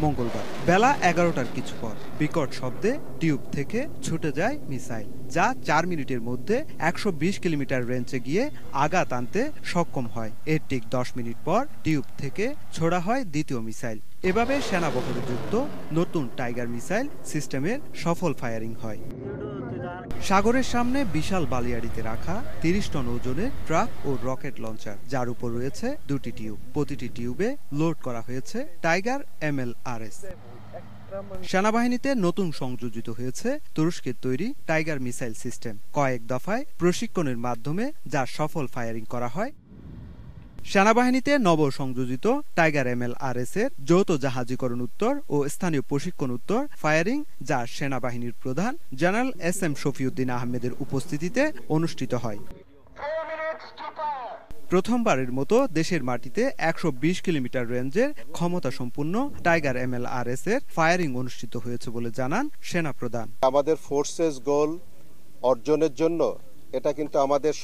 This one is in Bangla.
মঙ্গলবার বেলা 11টার কিছু পর বিকট শব্দে টিউব থেকে ছুটে যায় মিসাইল, যা 4 মিনিটের মধ্যে 120 কিলোমিটার রেঞ্জে গিয়ে আঘাত আনতে সক্ষম হয়। এর ঠিক 10 মিনিট পর টিউব থেকে ছোড়া হয় দ্বিতীয় মিসাইল। এভাবে সেনাবহরযুক্ত নতুন টাইগার মিসাইল সিস্টেমের সফল ফায়ারিং হয়। সাগরের সামনে বিশাল বালিয়াড়িতে রাখা 30 টন ওজনের ট্রাক ও রকেট লঞ্চার, যার উপর রয়েছে দুটি টিউব। প্রতিটি টিউবে লোড করা হয়েছে টাইগার MLRS। সেনাবাহিনীতে নতুন সংযোজিত হয়েছে তুরস্কের তৈরি টাইগার মিসাইল সিস্টেম। কয়েক দফায় প্রশিক্ষণের মাধ্যমে যা সফল ফায়ারিং করা হয়। সেনাবাহিনীতে নব সংযোজিত টাইগার MLRS এর যৌথ জাহাজীকরণ উত্তর ও স্থানীয় প্রশিক্ষণ উত্তর ফায়ারিং, যা সেনাবাহিনীর প্রধান জেনারেল SM শফিউদ্দিন আহমেদের উপস্থিতিতে অনুষ্ঠিত হয়। প্রথমবারের মতো দেশের মাটিতে 120 কিলোমিটার রেঞ্জের ক্ষমতা সম্পন্ন টাইগার MLRS এর ফায়ারিং অনুষ্ঠিত হয়েছে বলে জানান সেনাপ্রধান। আমাদের ফোর্সেস গোল অর্জনের জন্য এটা কিন্তু আমাদের